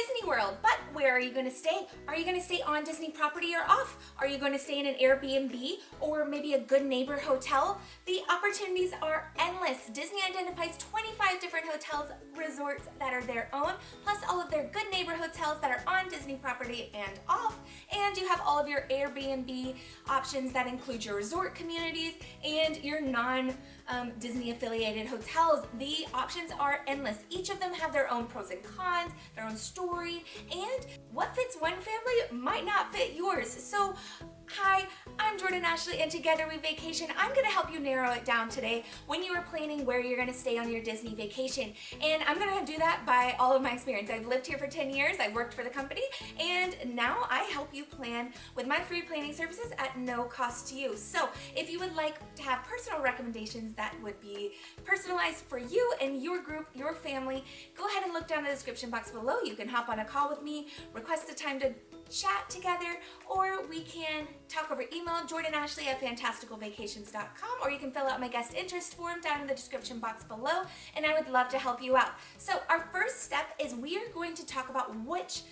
Disney World, but where are you going to stay? Are you going to stay on Disney property or off? Are you going to stay in an Airbnb or maybe a Good Neighbor hotel? The opportunities are endless. Disney identifies 25 different hotels, resorts that are their own, plus all of their Good Neighbor hotels that are on Disney property and off. And you have all of your Airbnb options that include your resort communities and your non-Disney affiliated hotels. The options are endless. Each of them have their own pros and cons, their own story, and what fits one family might not fit yours. So, hi, I'm Jordan Ashley, and together we vacation. I'm going to help you narrow it down today when you are planning where you're going to stay on your Disney vacation. And I'm going to do that by all of my experience. I've lived here for 10 years, I've worked for the company, and now I help you plan with my free planning services at no cost to you. So if you would like to have personal recommendations that would be personalized for you and your group, your family, go ahead and look down the description box below. You can hop on a call with me, request a time to chat together, or we can talk over email, jordanashley@fantasticalvacations.com, or you can fill out my guest interest form down in the description box below, and I would love to help you out. So our first step is we are going to talk about which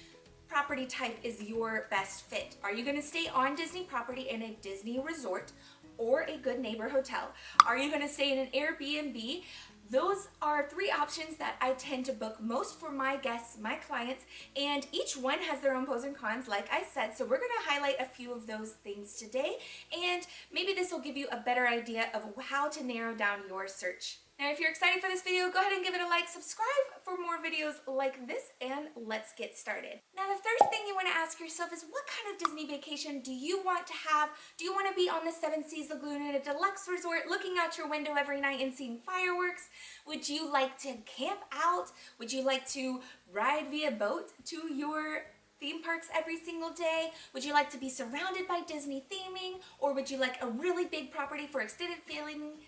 property type is your best fit. Are you going to stay on Disney property in a Disney resort or a Good Neighbor hotel? Are you going to stay in an Airbnb? Those are three options that I tend to book most for my guests, my clients, and each one has their own pros and cons, like I said. So we're going to highlight a few of those things today, and maybe this will give you a better idea of how to narrow down your search. Now, if you're excited for this video, go ahead and give it a like, subscribe for more videos like this, and let's get started. Now, the first thing you want to ask yourself is, what kind of Disney vacation do you want to have? Do you want to be on the Seven Seas Lagoon at a deluxe resort, looking out your window every night and seeing fireworks? Would you like to camp out? Would you like to ride via boat to your theme parks every single day? Would you like to be surrounded by Disney theming? Or would you like a really big property for extended family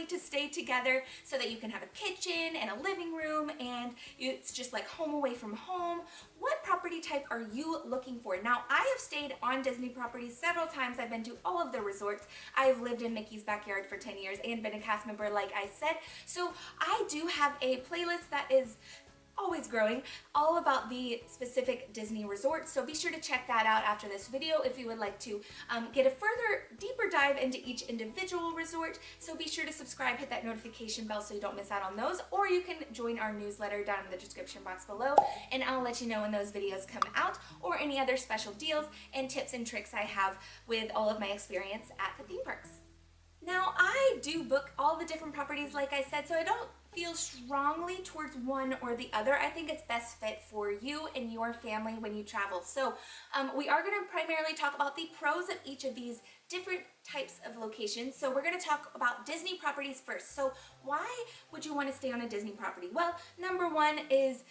to stay together so that you can have a kitchen and a living room and it's just like home away from home? What property type are you looking for? Now, I have stayed on Disney properties several times. I've been to all of the resorts. I've lived in Mickey's backyard for 10 years and been a cast member, like I said. So I do have a playlist that is always growing, all about the specific Disney resorts. So be sure to check that out after this video if you would like to get a further, deeper dive into each individual resort. So be sure to subscribe, hit that notification bell so you don't miss out on those, or you can join our newsletter down in the description box below, and I'll let you know when those videos come out, or any other special deals and tips and tricks I have with all of my experience at the theme parks. Now, I do book all the different properties, like I said, so I don't feel strongly towards one or the other. I think it's best fit for you and your family when you travel. So we are going to primarily talk about the pros of each of these different types of locations. So we're going to talk about Disney properties first. So why would you want to stay on a Disney property? Well, number one is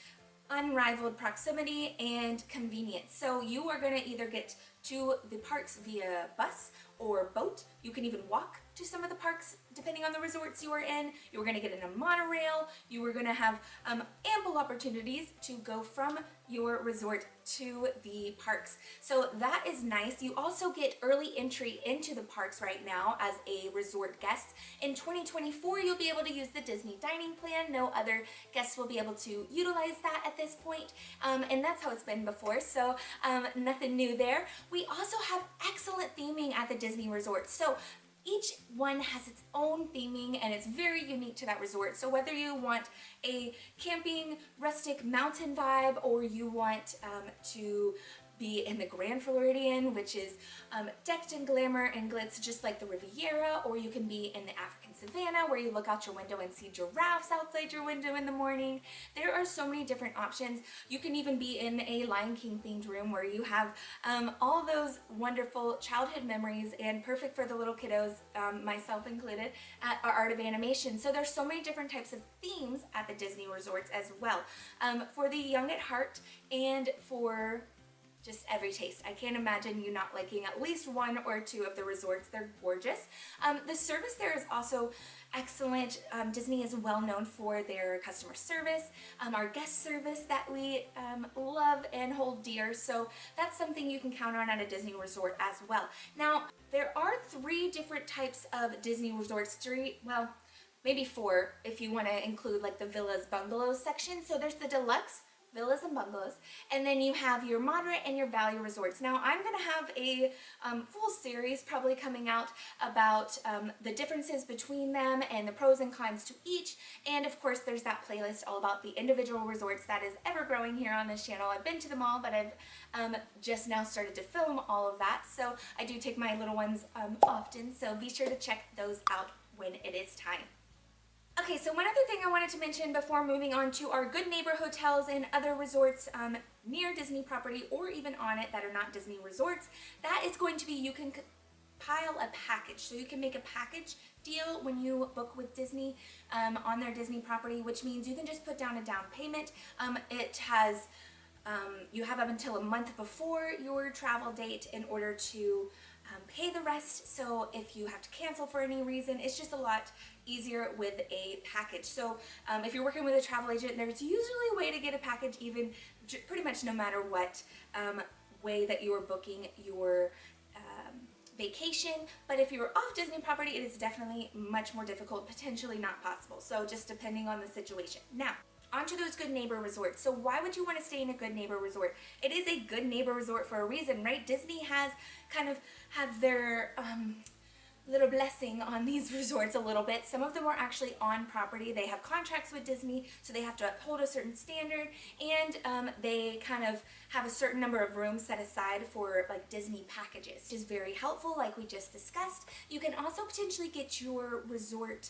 unrivaled proximity and convenience. So you are going to either get to the parks via bus or boat. You can even walk to some of the parks depending on the resorts you are in. You are going to get in a monorail. You are going to have ample opportunities to go from your resort to the parks. So that is nice. You also get early entry into the parks right now as a resort guest. In 2024, you'll be able to use the Disney dining plan. No other guests will be able to utilize that at this point. And that's how it's been before. So nothing new there. We also have excellent theming at the Disney resorts. So each one has its own theming and it's very unique to that resort. So whether you want a camping, rustic mountain vibe, or you want to be in the Grand Floridian, which is decked in glamour and glitz just like the Riviera, or you can be in the African Savannah where you look out your window and see giraffes outside your window in the morning. There are so many different options. You can even be in a Lion King themed room where you have all those wonderful childhood memories and perfect for the little kiddos, myself included, at our Art of Animation. So there's so many different types of themes at the Disney resorts as well. For the young at heart and for just every taste. I can't imagine you not liking at least one or two of the resorts. They're gorgeous. The service there is also excellent. Disney is well known for their customer service, our guest service that we love and hold dear. So that's something you can count on at a Disney resort as well. Now, there are three different types of Disney resorts. Maybe four if you want to include like the villas, bungalows section. So there's the deluxe, villas and bungalows, and then you have your moderate and your value resorts. Now I'm going to have a full series probably coming out about the differences between them and the pros and cons to each, and of course there's that playlist all about the individual resorts that is ever growing here on this channel. I've been to them all, but I've just now started to film all of that, so I do take my little ones often, so be sure to check those out when it is time. Okay, so one other thing I wanted to mention before moving on to our Good Neighbor hotels and other resorts near Disney property or even on it that are not Disney resorts, that is going to be you can pile a package. So you can make a package deal when you book with Disney on their Disney property, which means you can just put down a down payment. It has, you have up until a month before your travel date in order to pay the rest. So if you have to cancel for any reason, it's just a lot easier with a package. So if you're working with a travel agent, there's usually a way to get a package even pretty much no matter what way that you are booking your vacation. But if you're off Disney property, it is definitely much more difficult, potentially not possible. So just depending on the situation. Now, onto those Good Neighbor resorts. So why would you want to stay in a Good Neighbor resort? It is a Good Neighbor resort for a reason, right? Disney has kind of have their little blessing on these resorts a little bit. Some of them are actually on property. They have contracts with Disney, so they have to uphold a certain standard, and they kind of have a certain number of rooms set aside for like Disney packages, which is very helpful like we just discussed. You can also potentially get your resort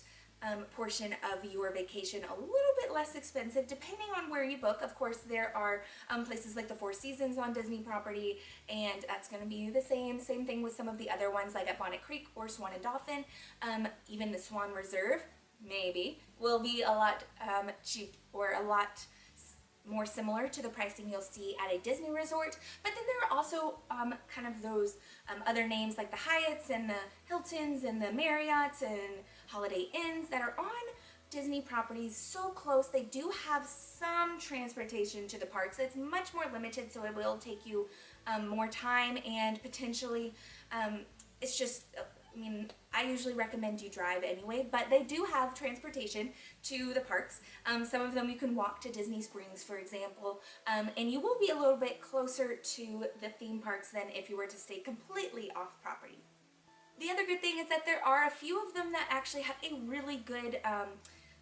portion of your vacation a little bit less expensive depending on where you book. Of course, there are places like the Four Seasons on Disney property, and that's going to be the same thing with some of the other ones like at Bonnet Creek or Swan and Dolphin. Even the Swan Reserve maybe will be a lot cheap or a lot more similar to the pricing you'll see at a Disney resort. But then there are also kind of those other names like the Hyatts and the Hiltons and the Marriotts and Holiday Inns that are on Disney properties so close. They do have some transportation to the parks. It's much more limited, so it will take you more time, and potentially it's just, I mean, I usually recommend you drive anyway, but they do have transportation to the parks. Some of them you can walk to Disney Springs, for example, and you will be a little bit closer to the theme parks than if you were to stay completely off property. The other good thing is that there are a few of them that actually have a really good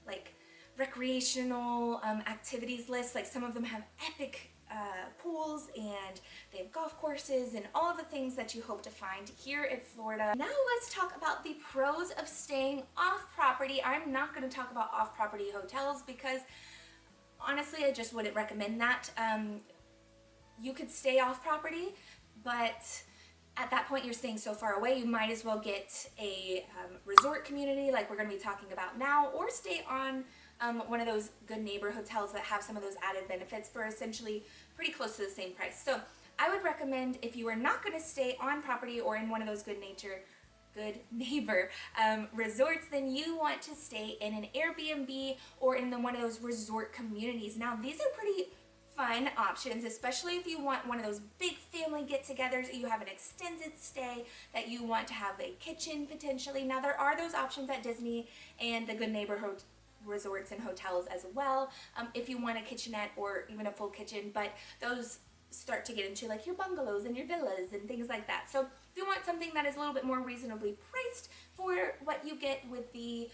like recreational activities list. Like some of them have epic pools, and they have golf courses and all of the things that you hope to find here in Florida. Now let's talk about the pros of staying off property. I'm not going to talk about off-property hotels because honestly I just wouldn't recommend that. You could stay off property, but at that point you're staying so far away, you might as well get a resort community like we're going to be talking about now, or stay on one of those Good Neighbor hotels that have some of those added benefits for essentially pretty close to the same price. So I would recommend, if you are not going to stay on property or in one of those Good Neighbor resorts, then you want to stay in an Airbnb or in one of those resort communities. Now these are pretty fun options, especially if you want one of those big family get-togethers, you have an extended stay, that you want to have a kitchen potentially. Now there are those options at Disney and the Good Neighbor resorts and hotels as well, if you want a kitchenette or even a full kitchen, but those start to get into like your bungalows and your villas and things like that. So if you want something that is a little bit more reasonably priced for what you get with the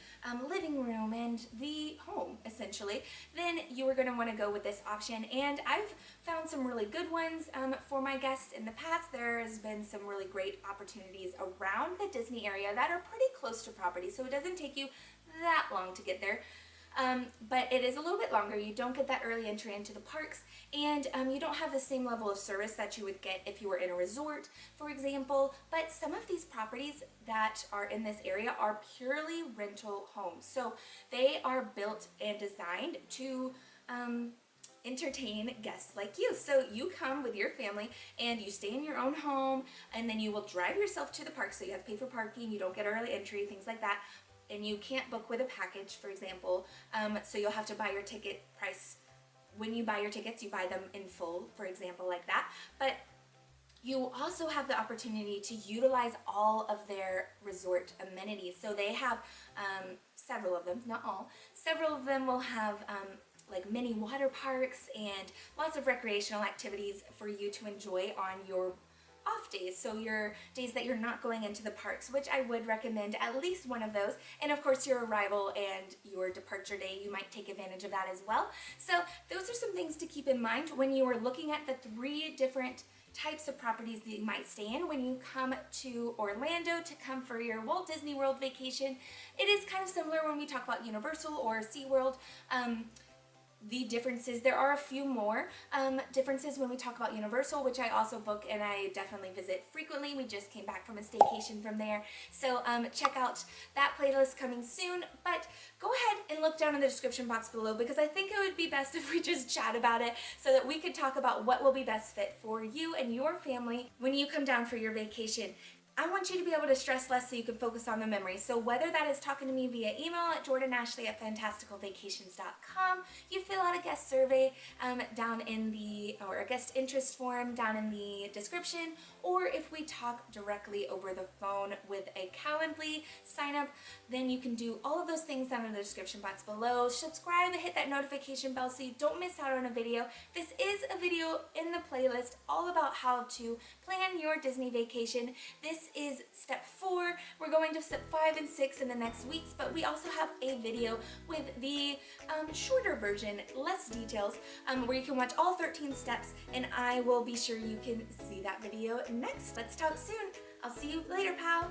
living room and the home essentially, then you are going to want to go with this option. And I've found some really good ones for my guests in the past. There has been some really great opportunities around the Disney area that are pretty close to property, so it doesn't take you that long to get there. But it is a little bit longer. You don't get that early entry into the parks, and you don't have the same level of service that you would get if you were in a resort, for example. But some of these properties that are in this area are purely rental homes. So they are built and designed to entertain guests like you. So you come with your family and you stay in your own home, and then you will drive yourself to the park. So you have to pay for parking, you don't get early entry, things like that. And you can't book with a package, for example, so you'll have to buy your ticket price. When you buy your tickets, you buy them in full, for example, like that. But you also have the opportunity to utilize all of their resort amenities. So they have several of them, not all. Several of them will have like mini water parks and lots of recreational activities for you to enjoy on your off days, so your days that you're not going into the parks, which I would recommend at least one of those. And of course your arrival and your departure day, you might take advantage of that as well. So those are some things to keep in mind when you are looking at the 3 different types of properties that you might stay in when you come to Orlando to come for your Walt Disney World vacation. It is kind of similar when we talk about Universal or SeaWorld. The differences, there are a few more differences when we talk about Universal, which I also book and I definitely visit frequently. We just came back from a staycation from there, so check out that playlist coming soon. But go ahead and look down in the description box below, because I think it would be best if we just chat about it so that we could talk about what will be best fit for you and your family when you come down for your vacation. I want you to be able to stress less so you can focus on the memories. So whether that is talking to me via email at jordanashley@fantasticalvacations.com, you fill out a guest survey down in the, or a guest interest form down in the description, or if we talk directly over the phone with a Calendly sign up, then you can do all of those things down in the description box below. Subscribe and hit that notification bell so you don't miss out on a video. This is a video in the playlist all about how to plan your Disney vacation. This is step 4. We're going to step 5 and 6 in the next weeks, but we also have a video with the shorter version, less details, where you can watch all 13 steps, and I will be sure you can see that video next. Let's talk soon. I'll see you later, pal.